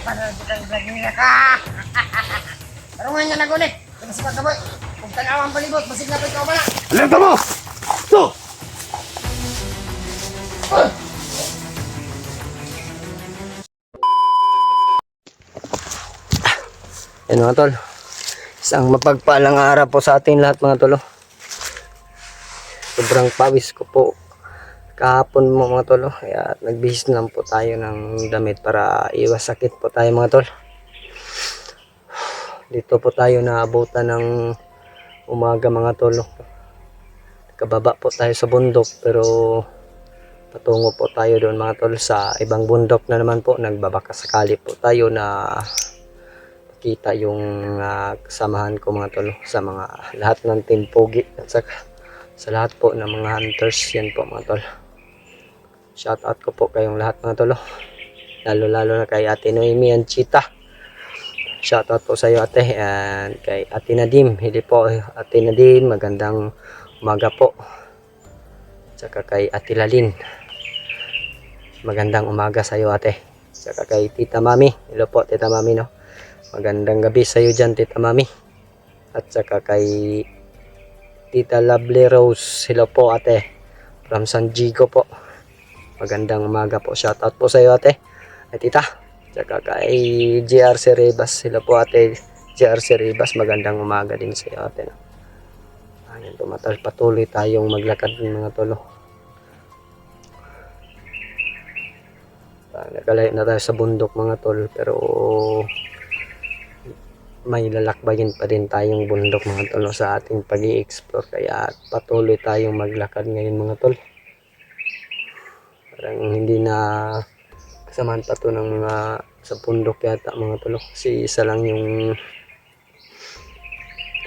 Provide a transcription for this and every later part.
Para kita vlog niya ka. Pero nga niya nagunit. Kung sa pagkaboy. Kung tanawang palibot, masig na pa ikaw ba na? Alerta mo! Ito! Yan mga tol. Isang mapagpalang araw po sa ating lahat mga tol. Sobrang pawis ko po kahapon mo mga tol. Kaya nagbihis lang po tayo ng damit para iwas sakit po tayo mga tol. Dito po tayo naabutan ng umaga mga tol. Kababa po tayo sa bundok pero patungo po tayo doon mga tol sa ibang bundok na naman po. Nagbabaka sakali po tayo na kita yung kasamahan ko mga tol sa mga lahat ng team Pogi at sa lahat po ng mga hunters. Yan po mga tol, shout out ko po kayong lahat mga tol, lalo na kay Ate Noemi and Chita. Shout out po sa iyo ate, and kay Ate Nadim. Hindi po Ate Nadim, magandang umaga po. Saka kay Ate Lalin, magandang umaga sa iyo ate. Saka kay Tita Mami, hello po Tita Mami no, magandang gabi sa iyo dyan Tita Mami. At saka kay Tita Lovely Rose, hello po ate from San Diego po, magandang umaga po, shout out po sa iyo ate at tita. Saka kay JRC Ribas, hello po ate JRC Ribas, magandang umaga din sa iyo ate no. Ayan po mga tol, patuloy tayong maglakad ng mga tolo. Nakalayo na tayo sa bundok mga tol, pero may lalakbayin pa din tayong bundok mga tol sa ating pag-i-explore. Kaya patuloy tayong maglakad ngayon mga tol. Parang hindi na kasamahan pa to ng mga sa bundok yata mga tol. Kasi isa lang yung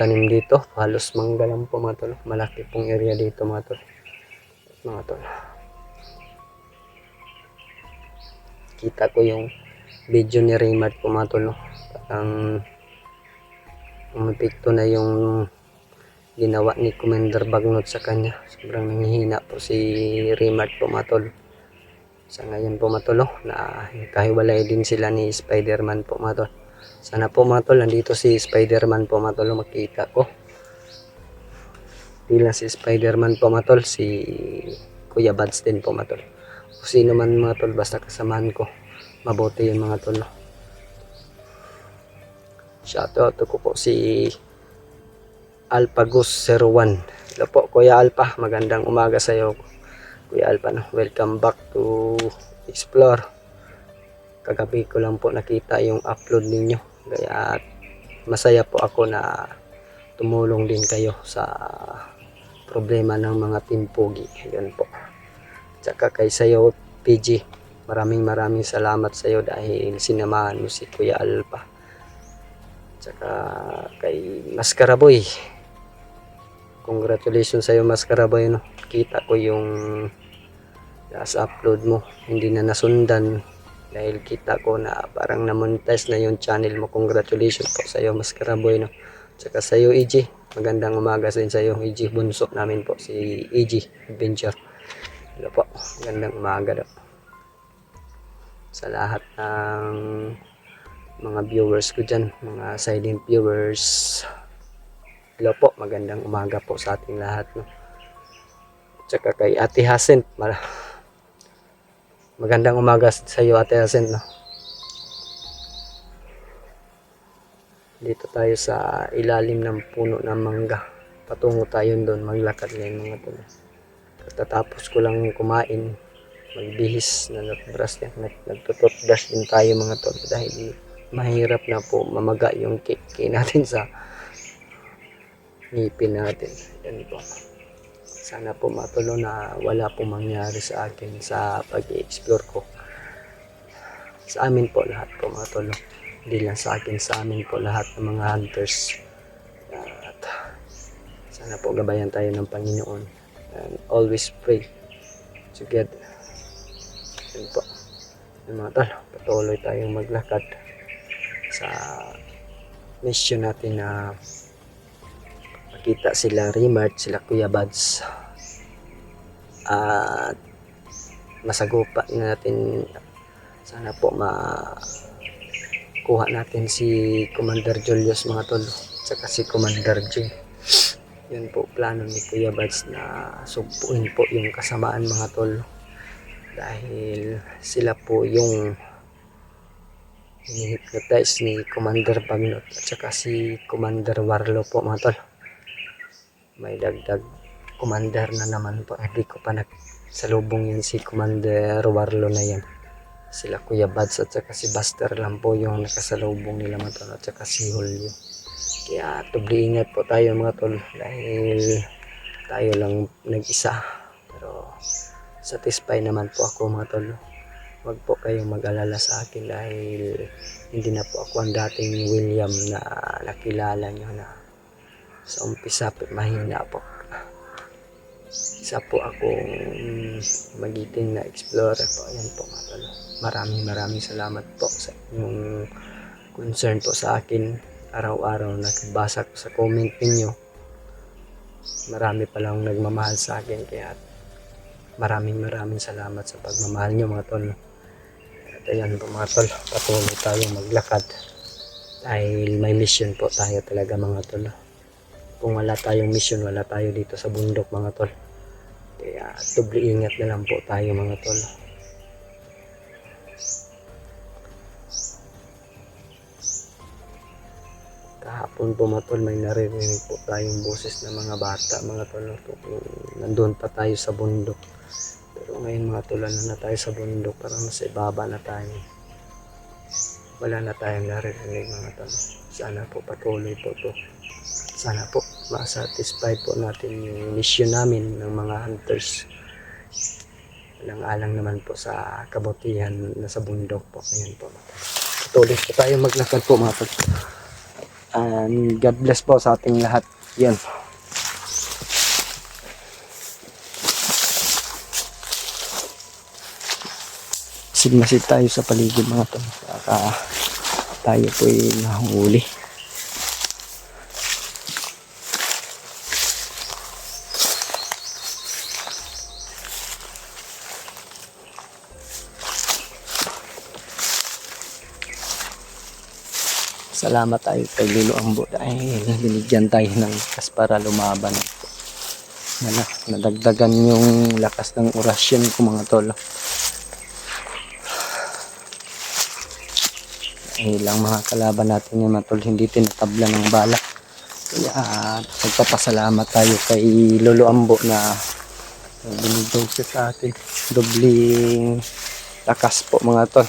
tanim dito, halos mangga lang po mga tol. Malaki pong area dito mga tol. Mga tol, kita ko yung video ni Raymart po mga tol. Parang umepekto na yung ginawa ni Commander Bagnot sa kanya. Sobrang nanghihina po si Raymart po mga tol. Sa ngayon po mga tol, na kahiwalay din sila ni Spider-Man po mga tol. Sana po mga tol, nandito si Spider-Man po mga tol, makita ko. Hindi lang si Spider-Man po mga tol, si Kuya Bads din po mga tol. Kung sino man mga tol, basta kasamahan ko, mabuti yung mga tol. Shoutout ko po si Alpha Goose 01. Hello po Kuya Alpha, magandang umaga sa iyo Kuya Alpha no? Welcome back to Explore. Kagabi ko lang po nakita yung upload ninyo, kaya masaya po ako na tumulong din kayo sa problema ng mga Team Pogi. Yun po. Tsaka kay sayo PG, maraming salamat sa iyo dahil sinamahan mo si Kuya Alpha. Tsaka kay Mascaraboy, congratulations sa iyo Mascaraboy no. Kita ko yung last upload mo, hindi na nasundan dahil kita ko na parang na-monetize na yung channel mo. Congratulations po sa iyo Mascaraboy no. Tsaka sa iyo EG, magandang umaga sa iyo EG, bunso namin po si EG Adventure. Hello po, magandang umaga daw sa lahat ng mga viewers ko dyan, mga silent viewers. Hello po, magandang umaga po sa ating lahat no. Tsaka kay Ate Hasen, magandang umaga sa iyo Ate Hasen no. Dito tayo sa ilalim ng puno ng mangga, patungo tayo doon, maglakad ngayon mga tol. Katapos ko lang kumain, magbihis na nagtututbrush din tayo mga tol dahil mahirap na po mamaga yung cake natin sa ngipin natin. Yan po. Sana po matulo na wala po mangyari sa akin sa pag-i-explore ko. Sa amin po lahat po matulo. Hindi lang sa akin, sa amin po lahat ng mga hunters. At sana po gabayan tayo ng Panginoon. And always pray together. Yan po. Yan mga tol, patuloy tayong maglakad sa mission natin na makita sila Raymart, sila Kuya Bads, at masagupa natin. Sana po makuha natin si Commander Julius mga tol, tsaka si Commander Jim. Yun po plano ni Kuya Bads na sugpuin po yung kasamaan mga tol, dahil sila po yung hinihypnotize ni Commander Bagnot at saka si Commander Warlo po mga tol. May dagdag commander na naman po, hindi ko pa nagsalubong yun si Commander Warlo na yan. Sila Kuya Bads at saka si Buster lang po yung nakasalubong nila mga tol, at saka si Julio. Kaya tubli ingat po tayo mga tol, dahil tayo lang nag-isa, pero satisfied naman po ako mga tol. Huwag po kayong mag-alala sa akin, dahil hindi na po ako ang dating William na nakilala nyo na sa umpisa mahina po. Isa po akong magiting na explorer po. Ayan po mga tol. Maraming salamat po sa inyong concern po sa akin. Araw-araw nagbasa ko sa comment ninyo. Marami palang nagmamahal sa akin, kaya maraming salamat sa pagmamahal nyo mga tol. At ayan po mga tol, patuloy tayong maglakad dahil may mission po tayo talaga mga tol. Kung wala tayong mission, wala tayo dito sa bundok mga tol. Kaya doble ingat na lang po tayo mga tol. Kahapon po mga tol, may naririnig po tayong boses ng mga bata mga tol. Nandun pa tayo sa bundok. Pero ngayon mga tol, na tayo sa bundok, parang nasa ibaba na tayo. Wala na tayong naririnig mga tol. Sana po patuloy po to. Sana po ma-satisfy po natin yung mission namin ng mga hunters. Alang-alang naman po sa kabutihan na sa bundok po. Ayan po. Patuloy po tayo maglakad po mga tol. And God bless po sa ating lahat. Yan. Sigmasid tayo sa paligid mga tol. Baka tayo po ay nahuli. Salamat tayo kay Lilo Ambo dahil binigyan tayo ng lakas para lumaban. Nadagdagan yung lakas ng orasyon ko mga tol. Ilang mga kalaban natin yung mga tol hindi tinatabla ng bala. Kaya nagpapasalamat tayo kay Lolo Ambo na binigyan siya sa atin. Dobling lakas po mga tol.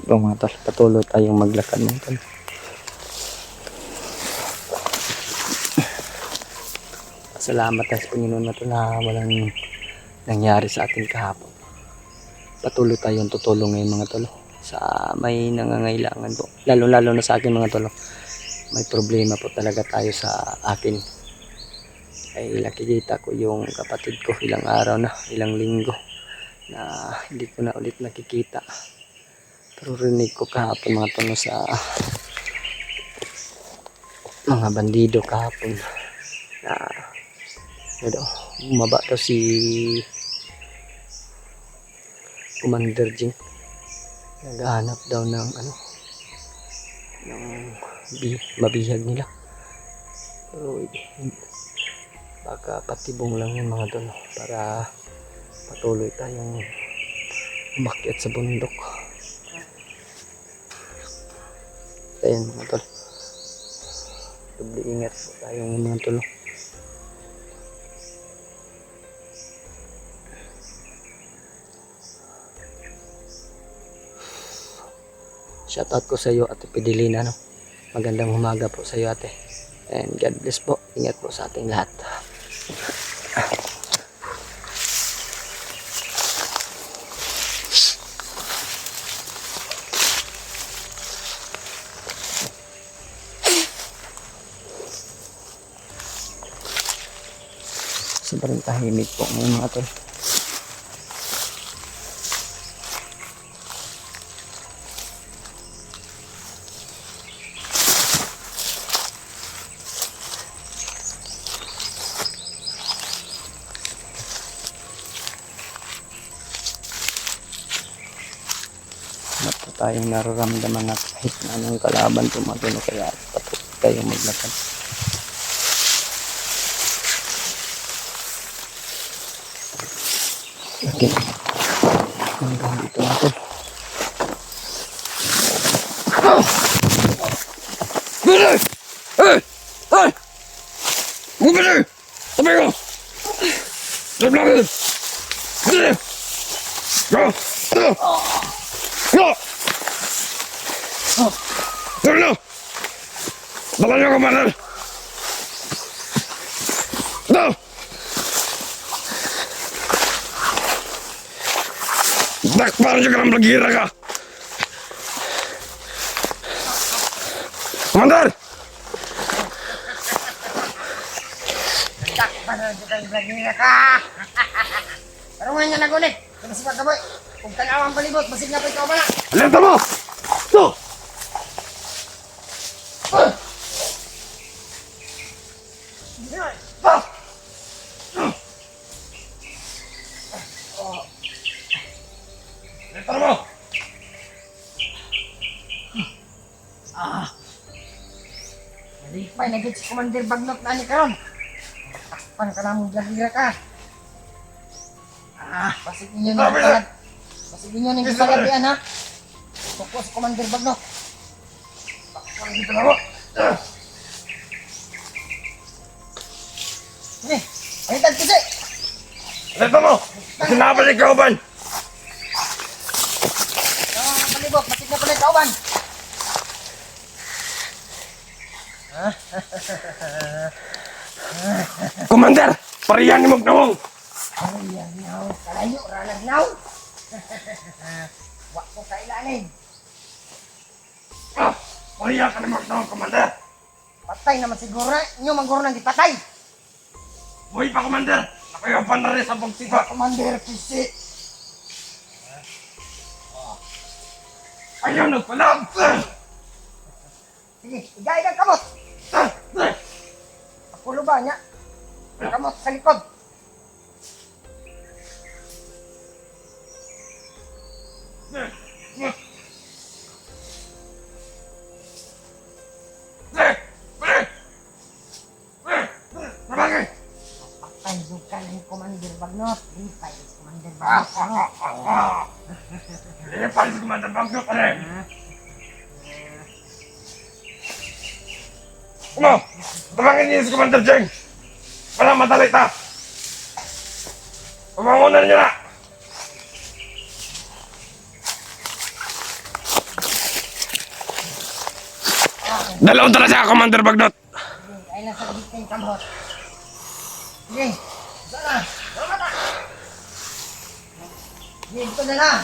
Mga tol, patuloy tayong maglakad mga tol. Salamat tayo sa Panginoon na ito na walang nangyari sa atin kahapon. Patuloy tayong tutulong ngayon mga tol sa may nangangailangan po, lalo na sa akin mga tol. May problema po talaga tayo sa akin. Ay nakikita ko yung kapatid ko ilang araw na, ilang linggo na hindi ko na ulit nakikita. Pero rinig ko kahapon mga tol sa mga bandido kahapon na bumaba daw si Commander Jing. Naghahanap daw ng mabihag nila. Pero baka patibong lang yun mga tol para patuloy tayong umakyat sa bundok. Ayan mga tol, doble ingat po tayong mga tol. Shoutout ko sa iyo Ate Pidelina, no? Magandang umaga po sa iyo ate. And God bless po. Ingat po sa ating lahat. Sobrang tahimik po ng mga tol. tayong nararamdaman na kahit na anong kalaban tumagano, kaya patuloy tayong maglakad. Okay. Hanggang dito natin. Billy! Hey! Hey! Billy! Tabi ko! Tabi! Billy! Go! Go! Go! Billy! Dala niyo ka, Manel! Go! Dakpan niyo ka ng blagira ka! Commander! Takpan na dito ang blagira ka. Pero nga niya nagunik. Kaya si Pagkaboy. Kung tanawang palibot, basig na pa ikaw ba na? Alerta mo! Go! Alerta mo! Malipay, nagit si Commander Bagnot na ni karon. Takpan ka na mong blagira ka. Basig ninyo ng gipalad. Basig ninyo ng gipalabian ha. Tuko si Commander Bagnot. Takpan dito na mo. Palitan kasi. Alerta mo! Sinabalik ka, Uban! Tanawang palibot, basig na pala kauban. Commander! Pariyan ni Magnawong! Ayan now, kalayo, ralag now. Wak ko sa ilalim. Pariyan ka ni Magnawong, Commander! Patay naman siguro. Inyo maguro nang gipatay. Buhay pa, Commander! Nakayapan na rin sa pagsipa! Commander Pisi. Ayaw nagpalag! Sige, igay ng kamot. Pakulo ba niya? Kamot sa likod. Nabagay! Patay yung ka ng Commander Bagnot. Lipay si Commander Bagnot. Lepal si Commander Bagnot pa rin! Ano? Tabangin niyo si Commander Jeng! Wala madali ta! Pamangunan niyo na! Dalawang tala siya, Commander Bagnot! Ay nasa gitna yung kamot. Sige, sana. Wala mata. Sige, dito na lang.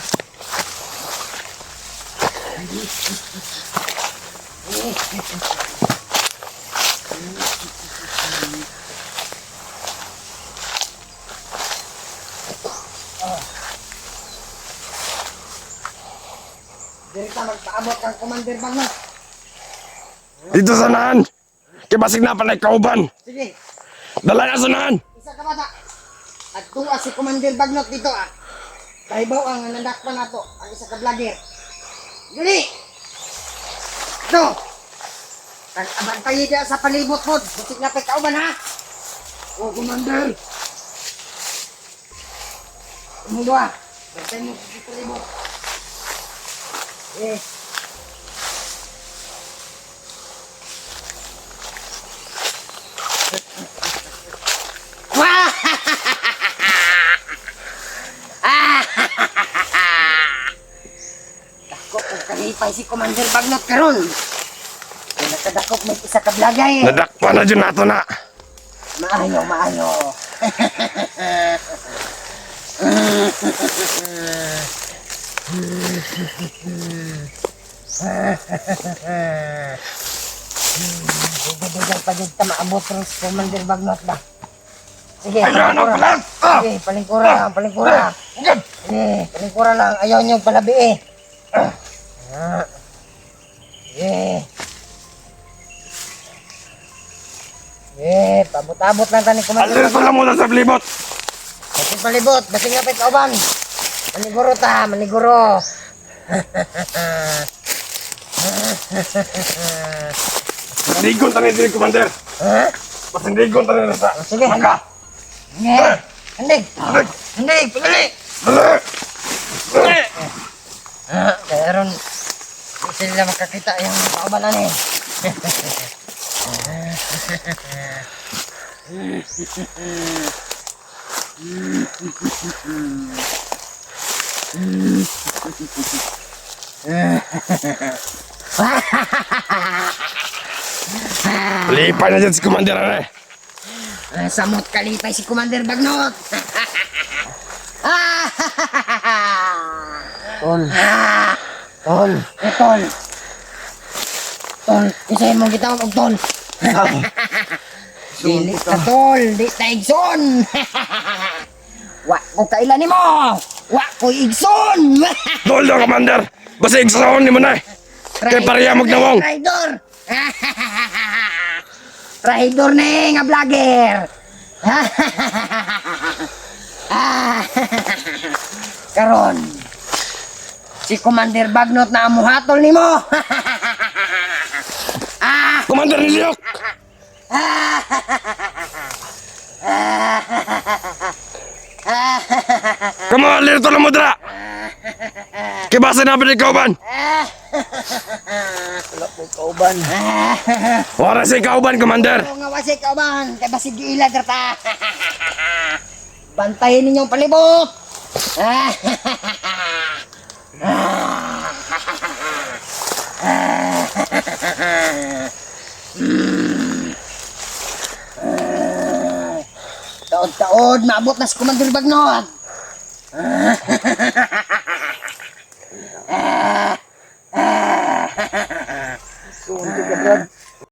Dirita magpaabot ang Commander Bagnot. Dito sa naan! Kibasig na panay kauban! Sige, Dala na sa naan! isa ka bata. At tuwa si Commander Bagnot dito ah. Kahibaw ang nandakpan nato, ang isa ka vlogger. Dili! Ito! Abantayi dia sa palibot mo. Busik na pa kauban ha. Oh, Commander! Umulo ah. Bantay mo sa palibot. Eh. Wah! Dako kung kalipay si Commander Bagnot karon. Kung nakadakop may isa ka blagay eh. Nadakpa na dyan nato na! Maayo, maayo. Dugang pa dyan ta maabot rin si Commander Bagnot ba. Sige, Ayaw na palingkura. palag! Ah! Sige, palingkura lang, palingkura. Sige, palingkura lang. Ayaw niyong palabi eh. Sige. Sige, pabot-abot lang tani Commander Alerto Bagnot. lang muna sa blibot! Kasi palibot, basing nga pa kauban. Maniguro ta, maniguro. Ligon tayo diri, Commander. Pasangdigon tayo na sa. Sige, handa. Handig. Handig, pagdali. Dali! Kaya ron, hindi sila makakita yung kaubanan eh. Lipay na dyan si Commander, ano eh. Samot kalipay si Commander Bagnot. Tol. Tol. Tol. Tol, isahin mo kita og tol. Dili ka tol, di ta igsoon. Wa ko kailan nimo. Wa ko igsoon. Tol daw, Commander. Basta igsasahon ni mo na eh. Kay pareha magnawong. Traidor. Traidor ni nga vlogger. Karon si Commander Bagnot na amuhatol nimo. Commander Niliok! Kamu lirto na mudra! Kibasa na pinag kauban! Wala po kauban. Wala si kauban, Commander! Oo nga wasi kauban, kay basig ilag ta. Bantayin ninyong palibot. Taod-taod, maabot na si Commander Bagnot. Sunod ka, Brad.